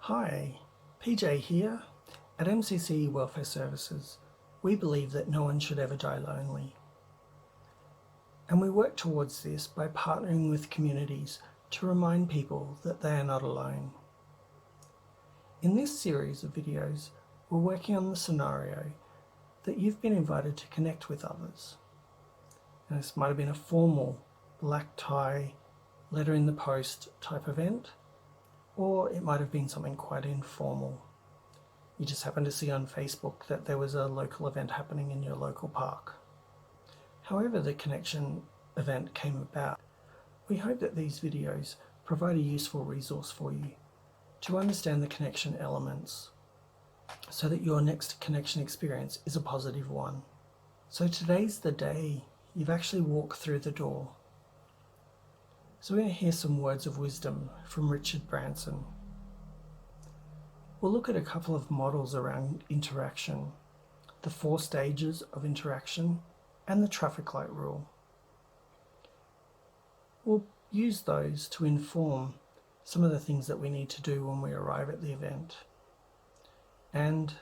Hi, PJ here. At MCC Welfare Services, we believe that no one should ever die lonely. And we work towards this by partnering with communities to remind people that they are not alone. In this series of videos, we're working on the scenario that you've been invited to connect with others. And this might have been a formal black tie, letter in the post type event, or it might have been something quite informal. You just happened to see on Facebook that there was a local event happening in your local park. However the connection event came about, we hope that these videos provide a useful resource for you to understand the connection elements so that your next connection experience is a positive one. So today's the day you've actually walked through the door. So we're going to hear some words of wisdom from Richard Branson. We'll look at a couple of models around interaction, the 4 stages of interaction, and the traffic light rule. We'll use those to inform some of the things that we need to do when we arrive at the event. And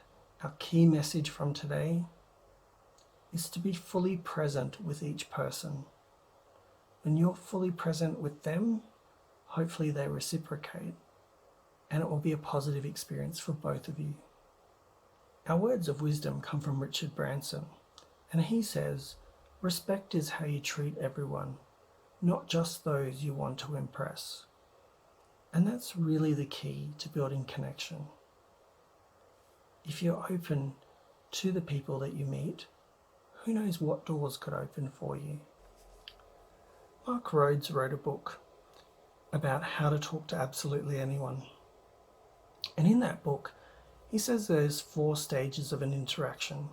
our key message from today is to be fully present with each person. When you're fully present with them, hopefully they reciprocate, and it will be a positive experience for both of you. Our words of wisdom come from Richard Branson, and he says, "Respect is how you treat everyone, not just those you want to impress." And that's really the key to building connection. If you're open to the people that you meet, who knows what doors could open for you. Mark Rhodes wrote a book about how to talk to absolutely anyone. And in that book, he says there's 4 stages of an interaction.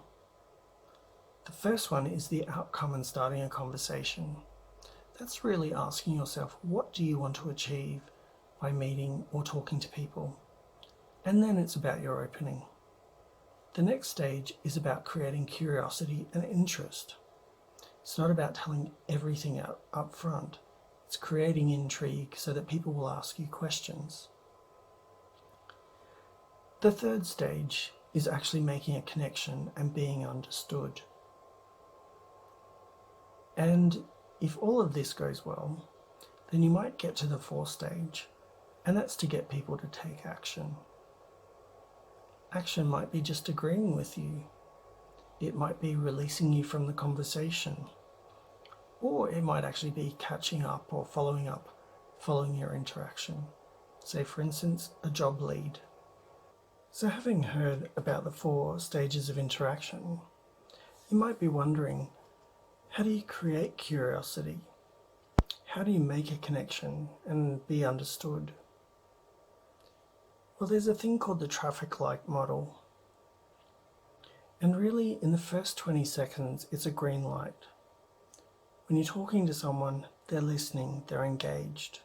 The first one is the outcome and starting a conversation. That's really asking yourself, what do you want to achieve by meeting or talking to people? And then it's about your opening. The next stage is about creating curiosity and interest. It's not about telling everything up front. It's creating intrigue so that people will ask you questions. The third stage is actually making a connection and being understood. And if all of this goes well, then you might get to the 4th stage, and that's to get people to take action. Action might be just agreeing with you. It might be releasing you from the conversation, or it might actually be catching up or following your interaction. Say, for instance, a job lead. So having heard about the 4 stages of interaction, you might be wondering, how do you create curiosity? How do you make a connection and be understood? Well, there's a thing called the traffic light model. And really, in the first 20 seconds, it's a green light. When you're talking to someone, they're listening, they're engaged.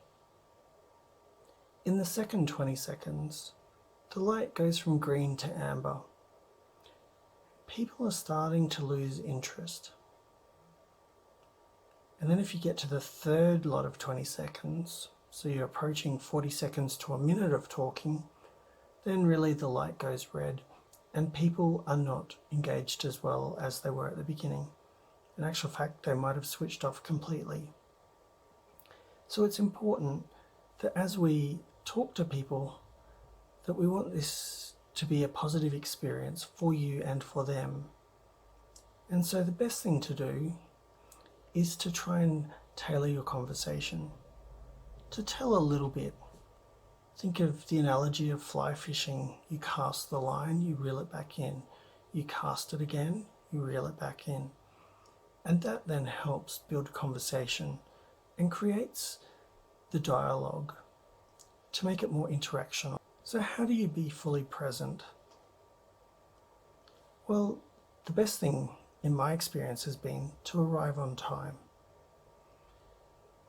In the second 20 seconds, the light goes from green to amber. People are starting to lose interest. And then if you get to the third lot of 20 seconds, so you're approaching 40 seconds to a minute of talking, then really the light goes red and people are not engaged as well as they were at the beginning. In actual fact, they might have switched off completely. So it's important that as we talk to people, that we want this to be a positive experience for you and for them. And so the best thing to do is to try and tailor your conversation, to tell a little bit. Think of the analogy of fly fishing. You cast the line, you reel it back in. You cast it again, you reel it back in. And that then helps build conversation and creates the dialogue to make it more interactional. So how do you be fully present? Well, the best thing in my experience has been to arrive on time.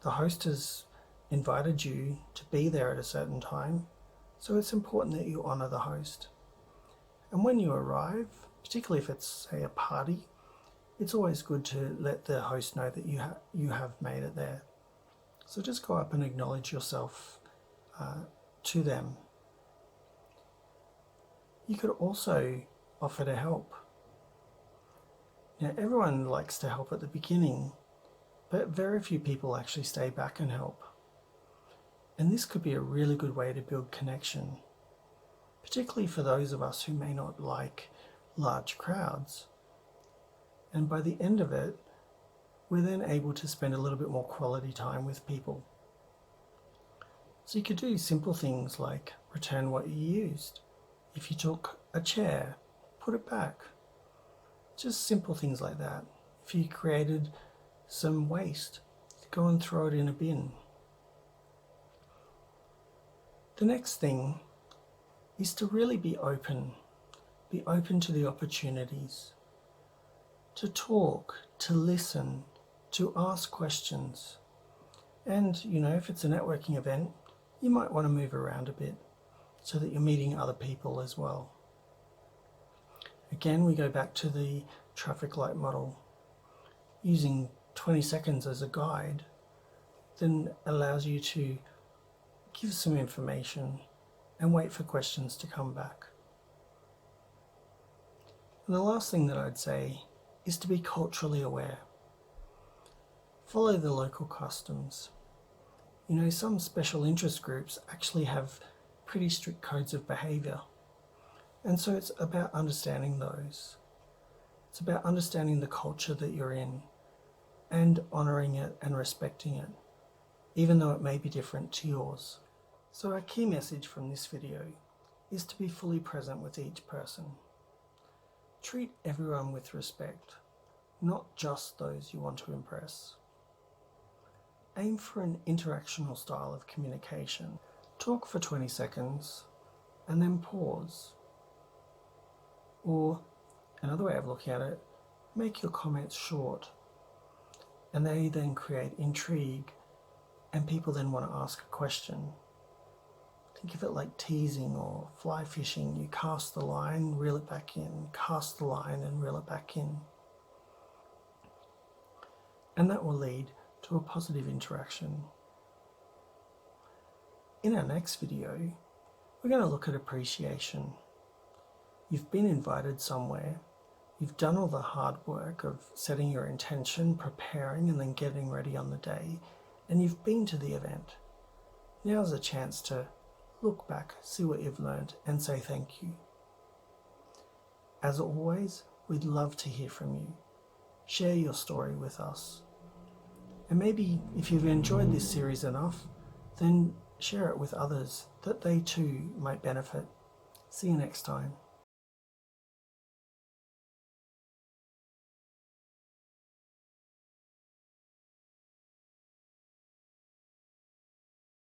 The host has invited you to be there at a certain time, so it's important that you honour the host. And when you arrive, particularly if it's, say, a party, it's always good to let the host know that you have made it there. So just go up and acknowledge yourself to them. you could also offer to help. Now, everyone likes to help at the beginning, but very few people actually stay back and help. And this could be a really good way to build connection, particularly for those of us who may not like large crowds. And by the end of it, we're then able to spend a little bit more quality time with people. So you could do simple things like return what you used. If you took a chair, put it back. Just simple things like that. If you created some waste, go and throw it in a bin. The next thing is to really be open to the opportunities, to talk, to listen, to ask questions. And, if it's a networking event, you might want to move around a bit so that you're meeting other people as well. Again, we go back to the traffic light model. Using 20 seconds as a guide then allows you to give some information and wait for questions to come back. And the last thing that I'd say is to be culturally aware. Follow the local customs. Some special interest groups actually have pretty strict codes of behaviour. And so it's about understanding those. It's about understanding the culture that you're in and honouring it and respecting it, even though it may be different to yours. So our key message from this video is to be fully present with each person. Treat everyone with respect, not just those you want to impress. Aim for an interactional style of communication. Talk for 20 seconds and then pause. Or, another way of looking at it, make your comments short, and they then create intrigue and people then want to ask a question. Think of it like teasing or fly fishing. You cast the line, reel it back in, cast the line and reel it back in. And that will lead to a positive interaction. In our next video, we're going to look at appreciation. You've been invited somewhere, you've done all the hard work of setting your intention, preparing and then getting ready on the day, and you've been to the event. Now's a chance to look back, see what you've learned and say thank you. As always, we'd love to hear from you. Share your story with us. And maybe if you've enjoyed this series enough, then share it with others that they too might benefit. See you next time.